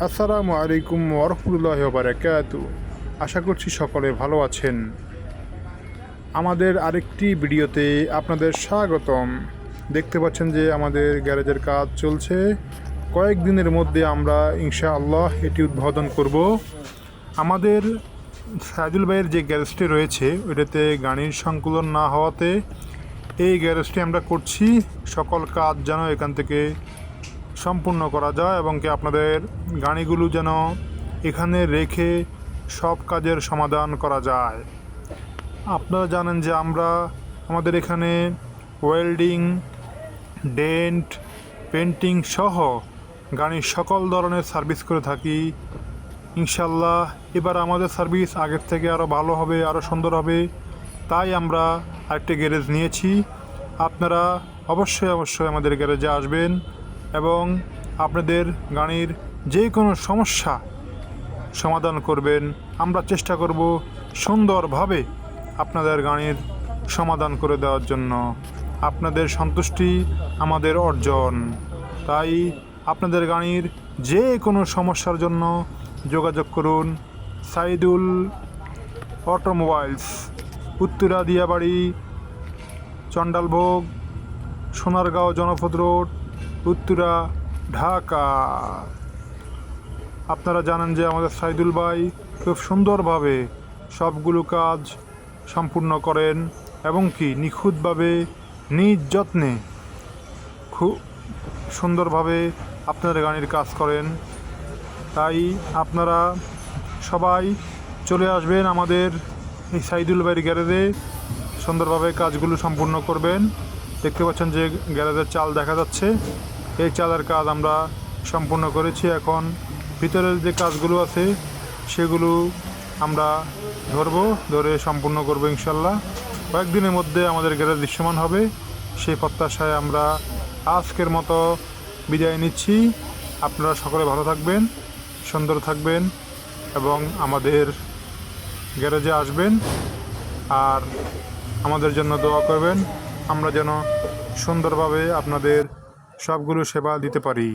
আসসালামু আলাইকুম ওরহমতুল্লাহি ওয়া বারাকাতুহু। আশা করছি সকলে ভালো আছেন। আমাদের আরেকটি ভিডিওতে আপনাদের স্বাগতম। দেখতে পাচ্ছেন যে আমাদের গ্যারেজের কাজ চলছে। কয়েকদিনের মধ্যে আমরা ইনশাআল্লাহ এটি উদ্বোধন করব। আমাদের সাইদুল ভাইয়ের যে গ্যারেজটি রয়েছে ওইটাতে গাড়ির সংকুলন না হওয়াতে এই গ্যারেজটি আমরা করছি। সকল কাজ যেন এখান থেকে সম্পূর্ণ করা যায় এবং কি আপনাদের গাড়িগুলো যেন এখানে রেখে সব কাজের সমাধান করা যায়। আপনারা জানেন যে আমরা আমাদের এখানে ওয়েল্ডিং, ডেন্ট, পেন্টিং সহ গাড়ির সকল ধরনের সার্ভিস করে থাকি। ইনশাল্লাহ এবার আমাদের সার্ভিস আগের থেকে আরও ভালো হবে, আরও সুন্দর হবে। তাই আমরা আরেকটি গ্যারেজ নিয়েছি। আপনারা অবশ্যই আমাদের গ্যারেজে আসবেন এবং আপনাদের গাড়ির যে কোনো সমস্যা সমাধান করবেন। আমরা চেষ্টা করব সুন্দরভাবে আপনাদের গাড়ির সমাধান করে দেওয়ার জন্য। আপনাদের সন্তুষ্টি আমাদের অর্জন। তাই আপনাদের গাড়ির যে কোনো সমস্যার জন্য যোগাযোগ করুন সাইদুল অটোমোবাইলস, উত্তরা দিয়াবাড়ি, চণ্ডালভোগ, সোনারগাঁও জনপদ রোড, উত্তরা, ঢাকা। আপনারা জানেন যে আমাদের সাইদুল ভাই খুব সুন্দরভাবে সবগুলো কাজ সম্পূর্ণ করেন এবং কি নিখুঁতভাবে নিজ যত্নে খুব সুন্দরভাবে আপনাদের গাড়ির কাজ করেন। তাই আপনারা সবাই চলে আসবেন আমাদের এই সাইদুল ভাইয়ের গ্যারেজে, সুন্দরভাবে কাজগুলো সম্পূর্ণ করবেন। দেখতে পাচ্ছেন যে গ্যারেজের চাল দেখা যাচ্ছে। এই চালের কাজ আমরা সম্পূর্ণ করেছি। এখন ভিতরের যে কাজগুলো আছে সেগুলো আমরা ধরে সম্পূর্ণ করব ইনশাল্লাহ। কয়েকদিনের মধ্যে আমাদের গ্যারেজ দৃশ্যমান হবে, সেই প্রত্যাশায় আমরা আজকের মতো বিদায় নিচ্ছি। আপনারা সকলে ভালো থাকবেন, সুন্দর থাকবেন এবং আমাদের গ্যারেজে আসবেন আর আমাদের জন্য দোয়া করবেন, আমরা যেন সুন্দরভাবে আপনাদের সবগুলো সেবা দিতে পারি।